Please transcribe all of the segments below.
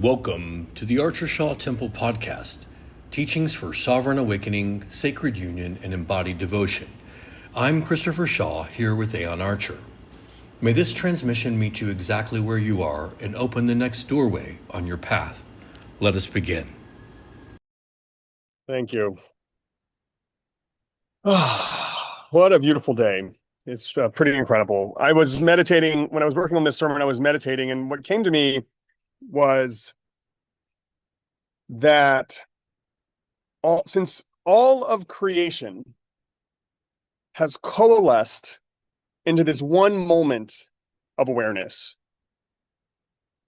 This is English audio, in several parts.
Welcome to the Archer Shaw Temple Podcast, teachings for sovereign awakening, sacred union, and embodied devotion. I'm Christopher Shaw, here with Aeon Archer. May this transmission meet you exactly where you are and open the next doorway on your path. Let us begin. Thank you. What a beautiful day. It's pretty incredible. I was meditating when I was working on this sermon. I was meditating, and what came to me was that since all of creation has coalesced into this one moment of awareness,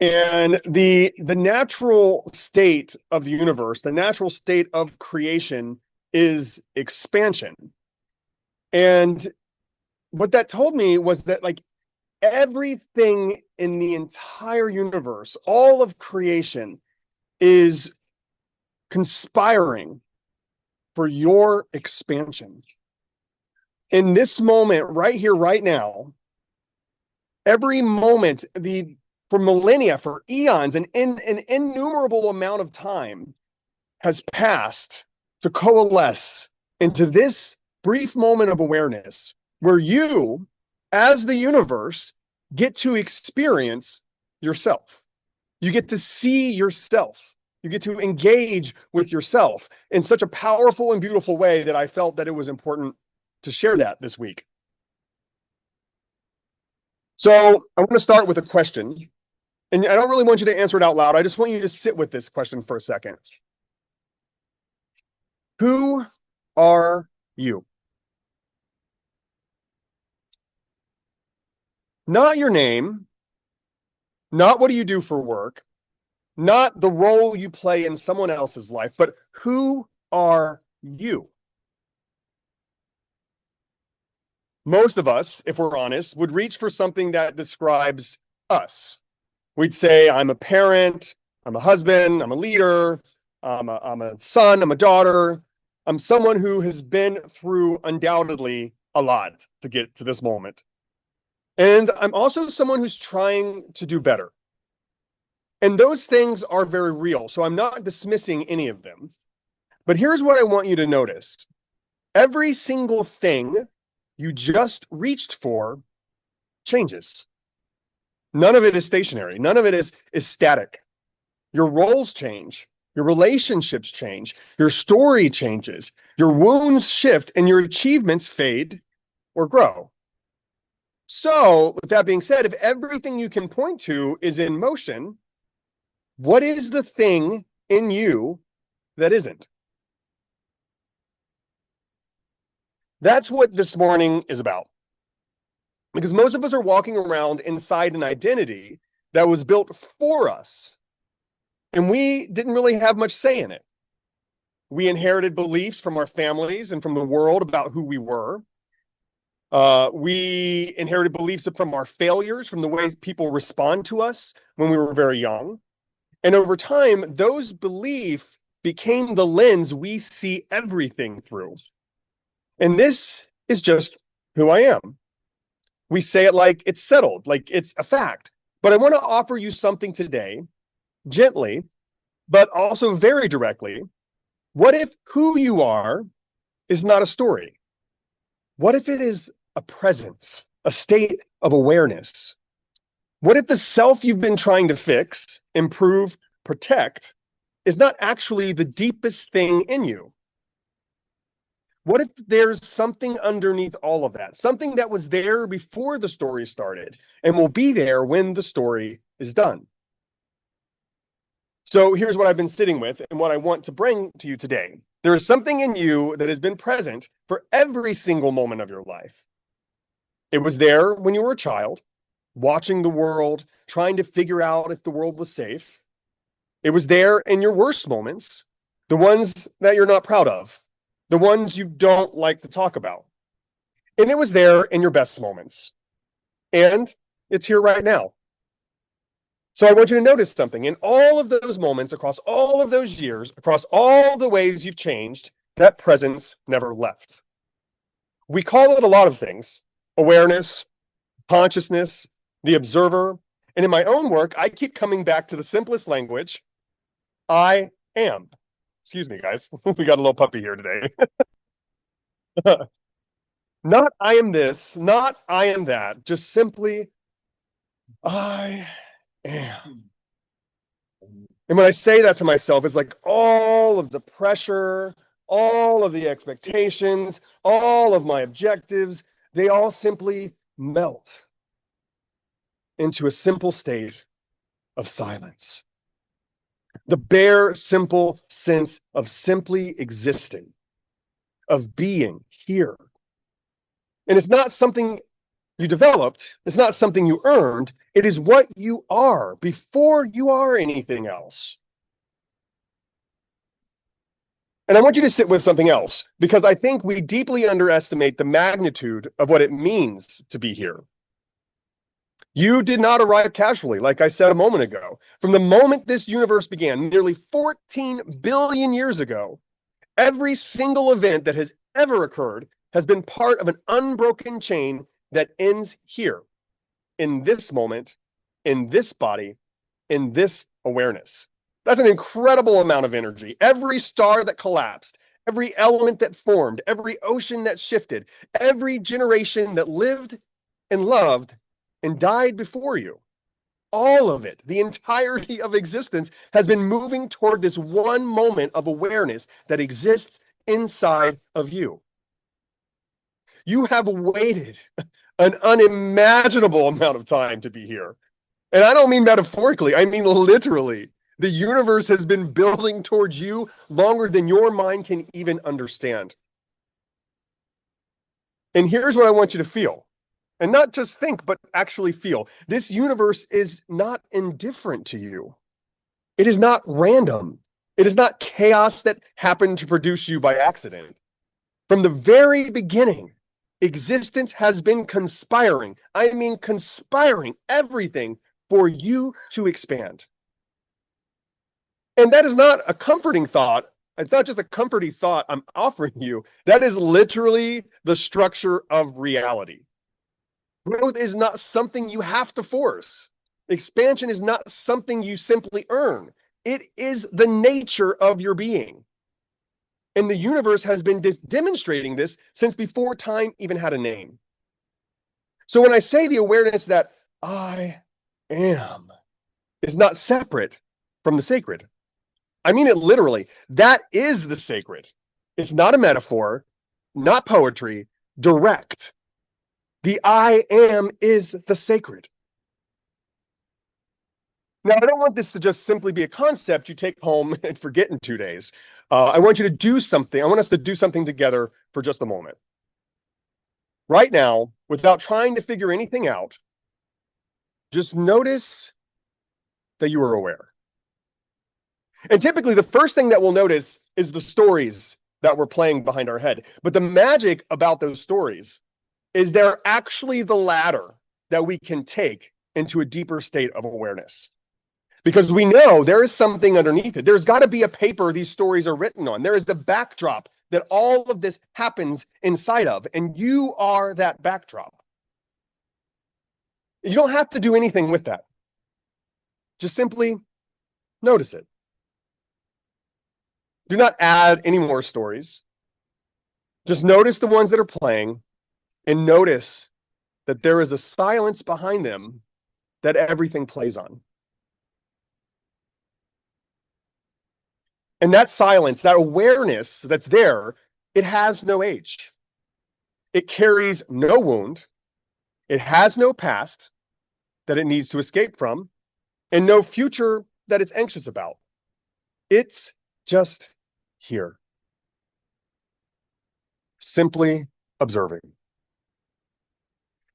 and the natural state of the universe, the natural state of creation is expansion. And what that told me was that, like, everything in the entire universe, all of creation, is conspiring for your expansion. In this moment, right here, right now, every moment, for millennia, for eons, an innumerable amount of time has passed to coalesce into this brief moment of awareness where you, as the universe, get to experience yourself. You get to see yourself. You get to engage with yourself in such a powerful and beautiful way that I felt that it was important to share that this week. So I want to start with a question, and I don't really want you to answer it out loud. I just want you to sit with this question for a second. Who are you? Not your name, not what do you do for work, not the role you play in someone else's life, but who are you? Most of us, if we're honest, would reach for something that describes us. We'd say, I'm a parent, I'm a husband, I'm a leader, I'm a son, I'm a daughter. I'm someone who has been through undoubtedly a lot to get to this moment. And I'm also someone who's trying to do better. And those things are very real, so I'm not dismissing any of them. But here's what I want you to notice. Every single thing you just reached for changes. None of it is stationary. None of it is static. Your roles change. Your relationships change. Your story changes. Your wounds shift, and your achievements fade or grow. So, with that being said, if everything you can point to is in motion, what is the thing in you that isn't? That's what this morning is about. Because most of us are walking around inside an identity that was built for us, and we didn't really have much say in it. We inherited beliefs from our families and from the world about who we were. We inherited beliefs from our failures, from the ways people respond to us when we were very young. And over time, those beliefs became the lens we see everything through. And this is just who I am. We say it like it's settled, like it's a fact. But I want to offer you something today, gently, but also very directly. What if who you are is not a story? What if it is a presence, a state of awareness? What if the self you've been trying to fix, improve, protect is not actually the deepest thing in you? What if there's something underneath all of that, something that was there before the story started and will be there when the story is done? So here's what I've been sitting with and what I want to bring to you today. There is something in you that has been present for every single moment of your life. It was there when you were a child, watching the world, trying to figure out if the world was safe. It was there in your worst moments, the ones that you're not proud of, the ones you don't like to talk about. And it was there in your best moments. And it's here right now. So I want you to notice something. In all of those moments, across all of those years, across all the ways you've changed, that presence never left. We call it a lot of things: awareness, consciousness, the observer, And in my own work, I keep coming back to the simplest language, I am. Excuse me, guys. We got a little puppy here today. Not I am this, not I am that, just simply I am. And when I say that to myself, it's like all of the pressure, all of the expectations, all of my objectives, they all simply melt into a simple state of silence. The bare, simple sense of simply existing, of being here. And it's not something you developed, it's not something you earned, it is what you are before you are anything else. And I want you to sit with something else, because I think we deeply underestimate the magnitude of what it means to be here. You did not arrive casually, like I said a moment ago. From the moment this universe began, nearly 14 billion years ago, every single event that has ever occurred has been part of an unbroken chain that ends here, in this moment, in this body, in this awareness. That's an incredible amount of energy. Every star that collapsed, every element that formed, every ocean that shifted, every generation that lived and loved and died before you, all of it, the entirety of existence has been moving toward this one moment of awareness that exists inside of you. You have waited an unimaginable amount of time to be here. And I don't mean metaphorically, I mean literally. The universe has been building towards you longer than your mind can even understand. And here's what I want you to feel. And not just think, but actually feel. This universe is not indifferent to you. It is not random. It is not chaos that happened to produce you by accident. From the very beginning, existence has been conspiring. I mean, conspiring everything for you to expand. And that is not a comforting thought. It's not just a comforting thought I'm offering you. That is literally the structure of reality. Growth is not something you have to force. Expansion is not something you simply earn. It is the nature of your being. And the universe has been demonstrating this since before time even had a name. So when I say the awareness that I am is not separate from the sacred, I mean it literally. That is the sacred. It's not a metaphor, not poetry, direct. The I am is the sacred. Now, I don't want this to just simply be a concept you take home and forget in 2 days. I want you to do something. I want us to do something together for just a moment. Right now, without trying to figure anything out, just notice that you are aware. And typically, the first thing that we'll notice is the stories that we're playing behind our head. But the magic about those stories is they're actually the ladder that we can take into a deeper state of awareness. Because we know there is something underneath it. There's got to be a paper these stories are written on. There is the backdrop that all of this happens inside of, and you are that backdrop. You don't have to do anything with that. Just simply notice it. Do not add any more stories. Just notice the ones that are playing and notice that there is a silence behind them that everything plays on. And that silence, that awareness that's there, it has no age. It carries no wound. It has no past that it needs to escape from, and no future that it's anxious about. It's just here. Simply observing.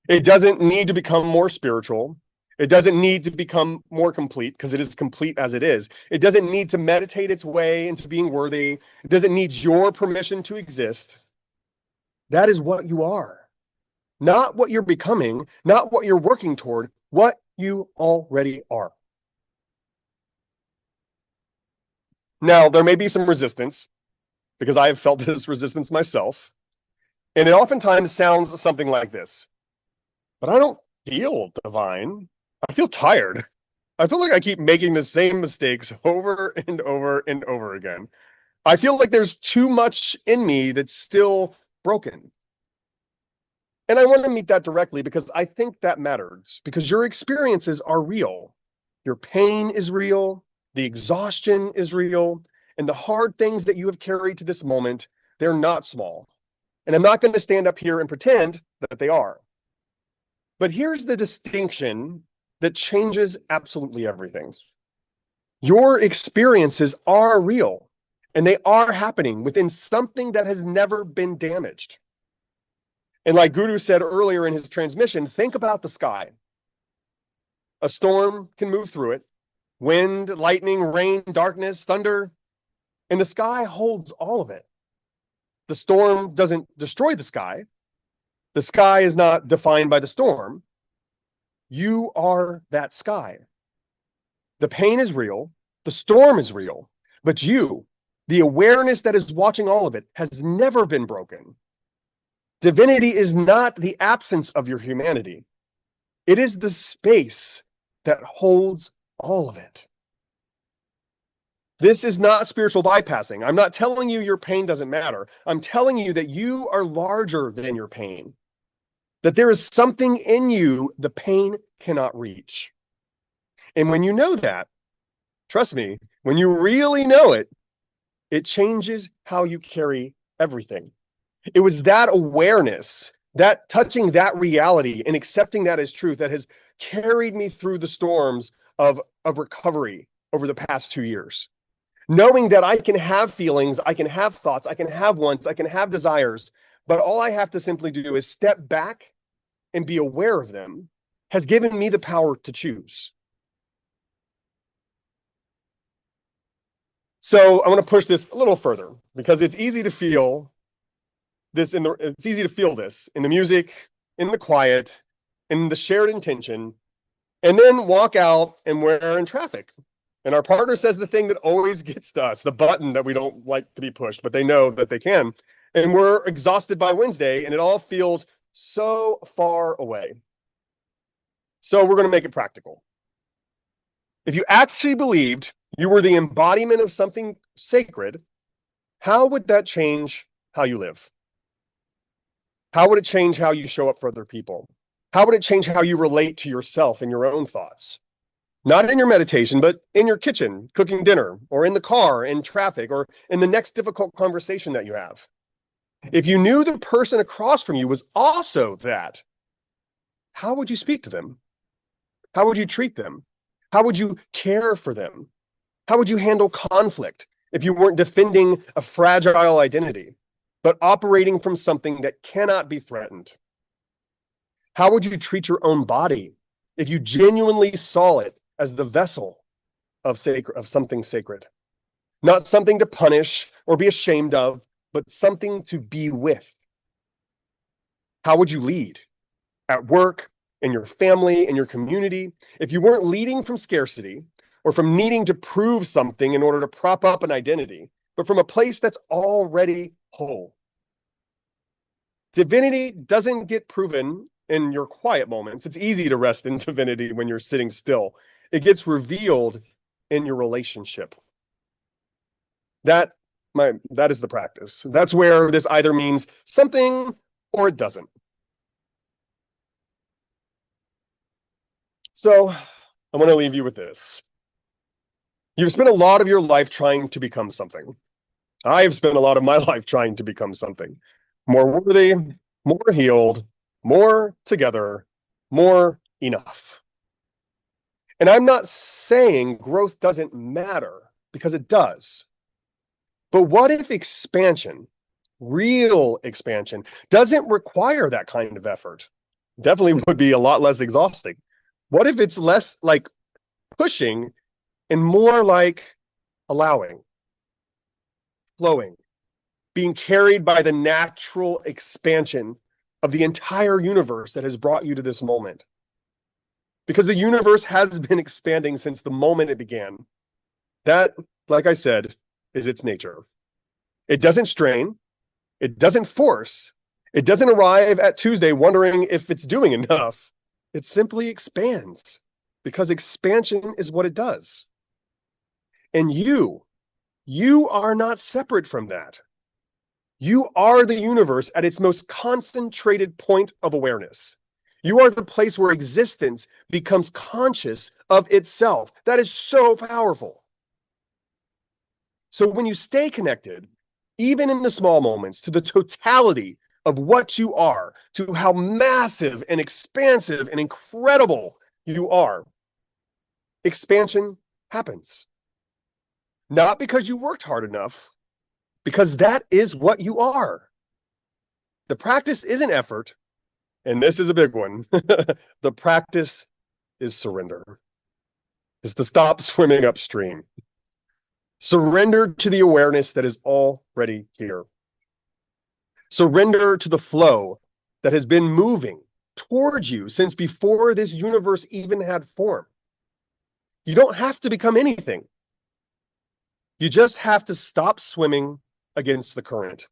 It doesn't need to become more spiritual. It doesn't need to become more complete, because it is complete as it is. It doesn't need to meditate its way into being worthy. It doesn't need your permission to exist. That is what you are. Not what you're becoming, not what you're working toward, what you already are. Now, there may be some resistance, because I have felt this resistance myself. And it oftentimes sounds something like this. But I don't feel divine. I feel tired. I feel like I keep making the same mistakes over and over and over again. I feel like there's too much in me that's still broken. And I want to meet that directly because I think that matters because your experiences are real. Your pain is real, the exhaustion is real, and the hard things that you have carried to this moment, they're not small. And I'm not going to stand up here and pretend that they are. But here's the distinction that changes absolutely everything. Your experiences are real, and they are happening within something that has never been damaged. And like Guru said earlier in his transmission, think about the sky. A storm can move through it. Wind, lightning, rain, darkness, thunder, and the sky holds all of it. The storm doesn't destroy the sky. The sky is not defined by the storm. You are that sky. The pain is real. The storm is real. But you, the awareness that is watching all of it, has never been broken. Divinity is not the absence of your humanity. It is the space that holds all of it. This is not spiritual bypassing. I'm not telling you your pain doesn't matter. I'm telling you that you are larger than your pain, that there is something in you the pain cannot reach. And when you know that, trust me, when you really know it, it changes how you carry everything. It was that awareness, that touching that reality and accepting that as truth that has carried me through the storms of recovery over the past 2 years. Knowing that I can have feelings, I can have thoughts, I can have wants, I can have desires, but all I have to simply do is step back and be aware of them has given me the power to choose. So I want to push this a little further because it's easy to feel this in the music, in the quiet, in the shared intention, and then walk out and we're in traffic. And our partner says the thing that always gets to us, the button that we don't like to be pushed, but they know that they can. And we're exhausted by Wednesday, and it all feels so far away. So we're going to make it practical. If you actually believed you were the embodiment of something sacred, how would that change how you live? How would it change how you show up for other people? How would it change how you relate to yourself and your own thoughts? Not in your meditation, but in your kitchen, cooking dinner, or in the car, in traffic, or in the next difficult conversation that you have. If you knew the person across from you was also that, how would you speak to them? How would you treat them? How would you care for them? How would you handle conflict if you weren't defending a fragile identity, but operating from something that cannot be threatened? How would you treat your own body if you genuinely saw it as the vessel of something sacred? Not something to punish or be ashamed of, but something to be with. How would you lead at work, in your family, in your community, if you weren't leading from scarcity or from needing to prove something in order to prop up an identity, but from a place that's already whole? Divinity doesn't get proven in your quiet moments. It's easy to rest in divinity when you're sitting still. It gets revealed in your relationship. That is the practice. That's where this either means something or it doesn't. So I want to leave you with this. You've spent a lot of your life trying to become something. I have spent a lot of my life trying to become something more worthy, more healed, more together, more enough. And I'm not saying growth doesn't matter, because it does. But what if expansion, real expansion, doesn't require that kind of effort? Definitely would be a lot less exhausting. What if it's less like pushing and more like allowing, flowing, being carried by the natural expansion of the entire universe that has brought you to this moment? Because the universe has been expanding since the moment it began. That, like I said, is its nature. It doesn't strain. It doesn't force. It doesn't arrive at Tuesday wondering if it's doing enough. It simply expands. because expansion is what it does. And you are not separate from that. You are the universe at its most concentrated point of awareness. You are the place where existence becomes conscious of itself. That is so powerful. So when you stay connected, even in the small moments, to the totality of what you are, to how massive and expansive and incredible you are, expansion happens. Not because you worked hard enough, because that is what you are. The practice isn't effort, and this is a big one. The practice is surrender, is to stop swimming upstream. Surrender to the awareness that is already here. Surrender to the flow that has been moving towards you since before this universe even had form. You don't have to become anything. You just have to stop swimming against the current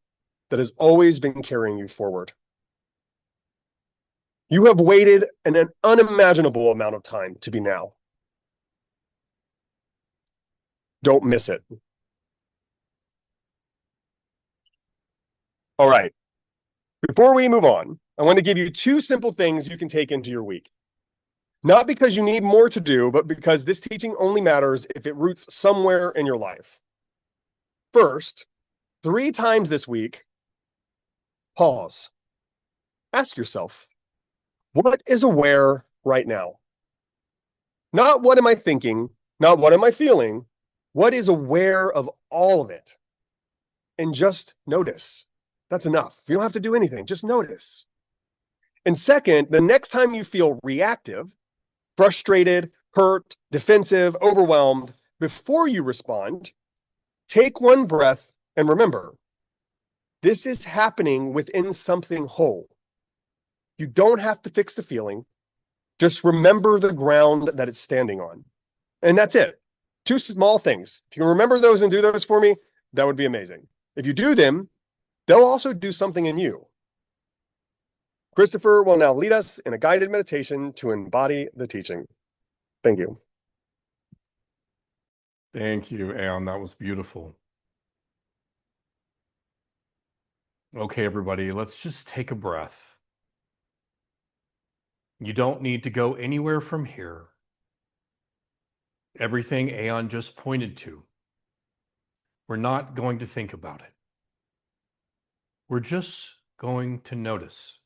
that has always been carrying you forward. You have waited an unimaginable amount of time to be now. Don't miss it. All right. Before we move on, I want to give you 2 simple things you can take into your week. Not because you need more to do, but because this teaching only matters if it roots somewhere in your life. First, 3 times this week, pause. Ask yourself, what is aware right now? Not what am I thinking, not what am I feeling, what is aware of all of it? And just notice. That's enough. You don't have to do anything, just notice. And second, the next time you feel reactive, frustrated, hurt, defensive, overwhelmed, before you respond, take 1 breath and remember, this is happening within something whole. You don't have to fix the feeling. Just remember the ground that it's standing on. And that's it. 2 small things. If you can remember those and do those for me, that would be amazing. If you do them, they'll also do something in you. Christopher will now lead us in a guided meditation to embody the teaching. Thank you. Thank you, Aeon. That was beautiful. Okay, everybody, let's just take a breath. You don't need to go anywhere from here. Everything Aeon just pointed to, we're not going to think about it. We're just going to notice.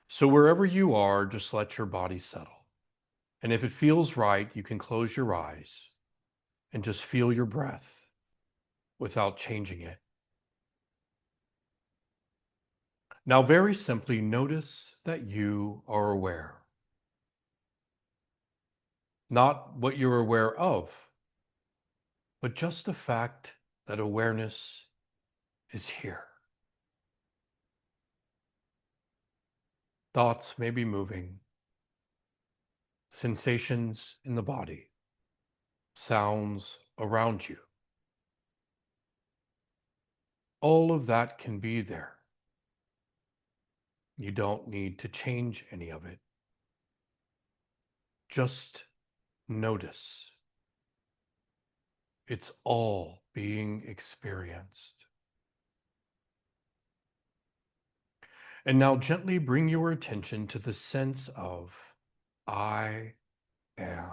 So wherever you are, just let your body settle. And if it feels right, you can close your eyes and just feel your breath without changing it. Now, very simply, notice that you are aware. Not what you're aware of, but just the fact that awareness is here. Thoughts may be moving, sensations in the body, sounds around you. All of that can be there. You don't need to change any of it. Just notice. It's all being experienced. And now gently bring your attention to the sense of I am.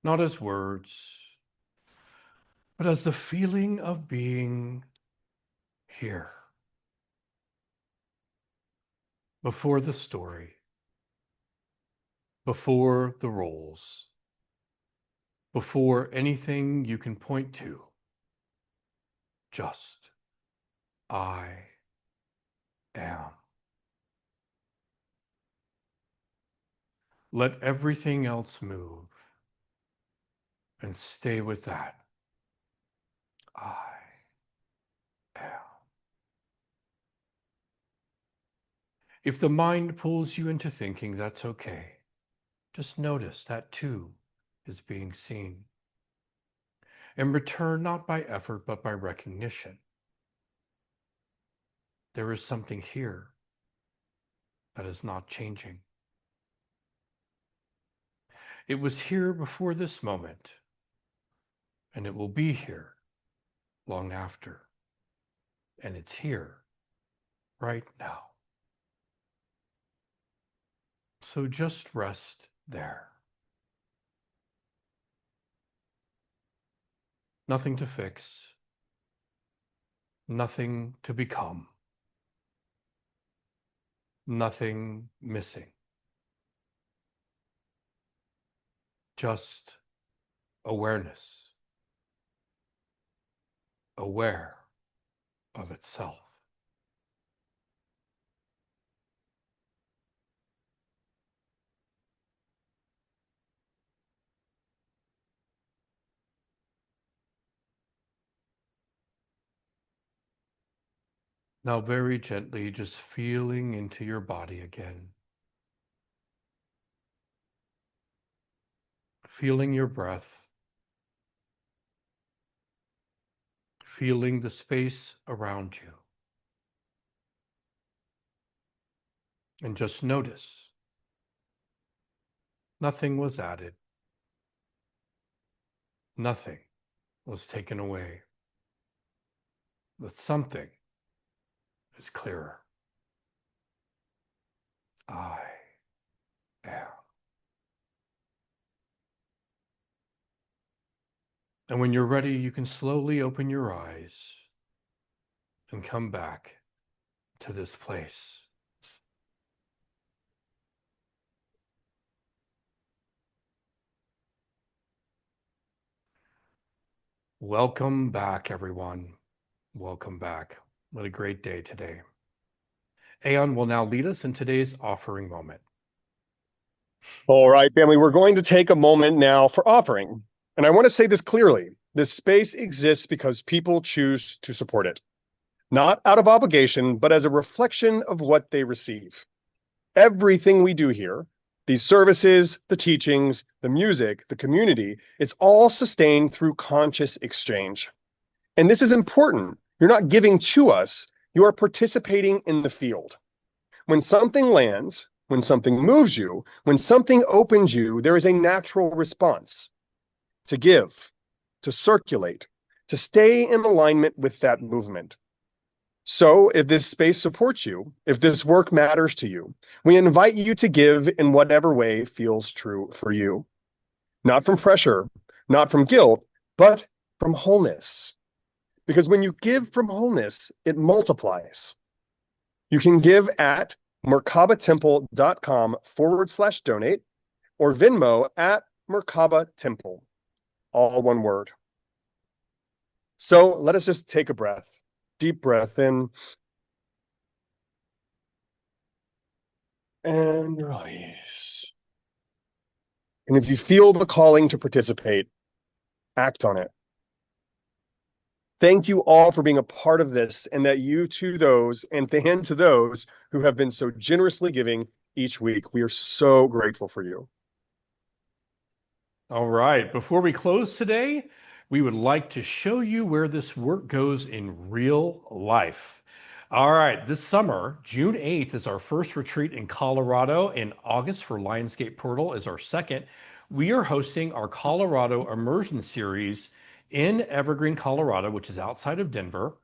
Not as words, but as the feeling of being here. Before the story, before the roles, before anything you can point to, just I am. Let everything else move and stay with that. I am. If the mind pulls you into thinking, that's okay. Just notice that too is being seen. And return not by effort, but by recognition. There is something here that is not changing. It was here before this moment, and it will be here long after. And it's here right now. So just rest there. Nothing to fix, nothing to become, nothing missing. Just awareness, aware of itself. Now very gently, just feeling into your body again. Feeling your breath. Feeling the space around you. And just notice. Nothing was added. Nothing was taken away. But something is clearer. I am. And when you're ready, you can slowly open your eyes and come back to this place. Welcome back, everyone. Welcome back. What a great day today. Aeon will now lead us in today's offering moment. All right, family, we're going to take a moment now for offering. And I want to say this clearly. This space exists because people choose to support it, not out of obligation, but as a reflection of what they receive. Everything we do here, these services, the teachings, the music, the community, it's all sustained through conscious exchange. And this is important. You're not giving to us, you are participating in the field. When something lands, when something moves you, when something opens you, there is a natural response to give, to circulate, to stay in alignment with that movement. So if this space supports you, if this work matters to you, we invite you to give in whatever way feels true for you. Not from pressure, not from guilt, but from wholeness. Because when you give from wholeness, it multiplies. You can give at merkabatemple.com/donate or Venmo at Merkaba Temple, all one word. So let us just take a breath, deep breath in and release. And if you feel the calling to participate, act on it. Thank you all for being a part of this, and that you to those and to those who have been so generously giving each week. We are so grateful for you. All right, before we close today, we would like to show you where this work goes in real life. All right, this summer, June 8th is our first retreat in Colorado. In August for Lionsgate Portal is our second. We are hosting our Colorado Immersion Series in Evergreen, Colorado, which is outside of Denver.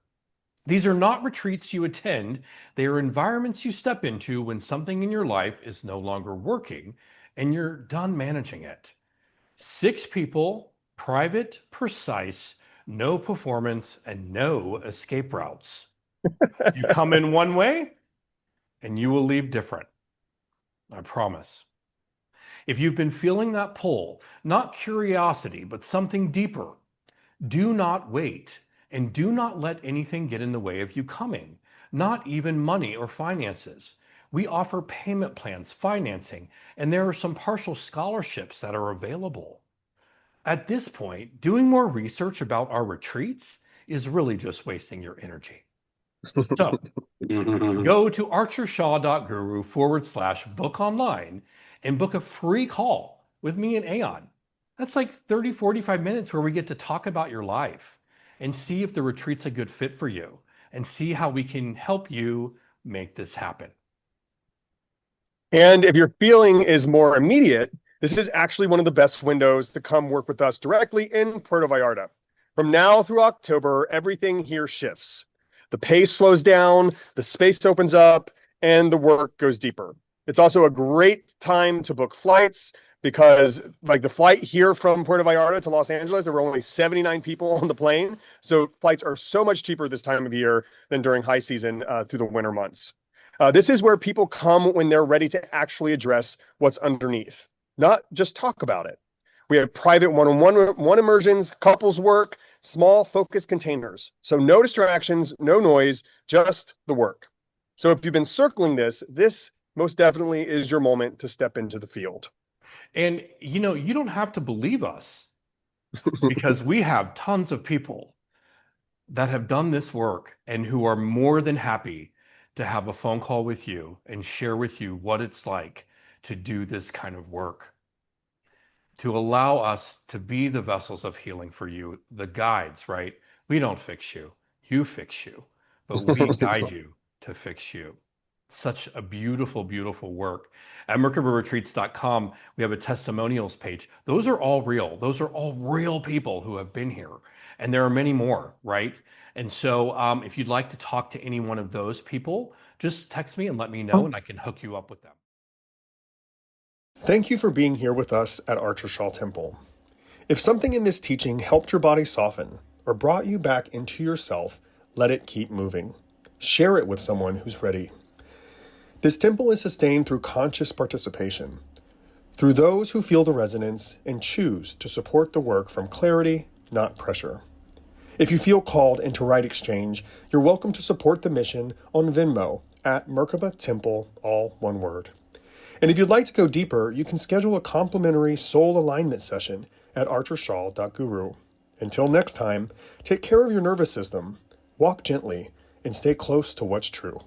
These are not retreats you attend. They are environments you step into when something in your life is no longer working and you're done managing it. 6 people, private, precise, no performance, and no escape routes. You come in one way and you will leave different. I promise. If you've been feeling that pull, not curiosity, but something deeper, do not wait and do not let anything get in the way of you coming, not even money or finances. We offer payment plans, financing, and there are some partial scholarships that are available. At this point, doing more research about our retreats is really just wasting your energy. So go to archershaw.guru/book online and book a free call with me and Aeon. That's like 30, 45 minutes where we get to talk about your life and see if the retreat's a good fit for you and see how we can help you make this happen. And if your feeling is more immediate, This is actually one of the best windows to come work with us directly in Puerto Vallarta. From now through October, everything here shifts. The pace slows down, the space opens up, and the work goes deeper. It's also a great time to book flights because like the flight here from Puerto Vallarta to Los Angeles, there were only 79 people on the plane. So flights are so much cheaper this time of year than during high season through the winter months. This is where people come when they're ready to actually address what's underneath, not just talk about it. We have private one-on-one immersions, couples work, small focused containers. So no distractions, no noise, just the work. So if you've been circling this most definitely is your moment to step into the field. And you don't have to believe us because we have tons of people that have done this work and who are more than happy to have a phone call with you and share with you what it's like to do this kind of work, to allow us to be the vessels of healing for you, the guides, right? We don't fix you, you fix you, but we guide you to fix you. Such a beautiful, beautiful work. At merkabahretreats.com, we have a testimonials page. Those are all real. Those are all real people who have been here. And there are many more, right? And so if you'd like to talk to any one of those people, just text me and let me know and I can hook you up with them. Thank you for being here with us at Archer Shaw Temple. If something in this teaching helped your body soften or brought you back into yourself, let it keep moving. Share it with someone who's ready. This temple is sustained through conscious participation, through those who feel the resonance and choose to support the work from clarity, not pressure. If you feel called into right exchange, you're welcome to support the mission on Venmo at Merkaba Temple, all one word. And if you'd like to go deeper, you can schedule a complimentary soul alignment session at archershaw.guru. Until next time, take care of your nervous system, walk gently, and stay close to what's true.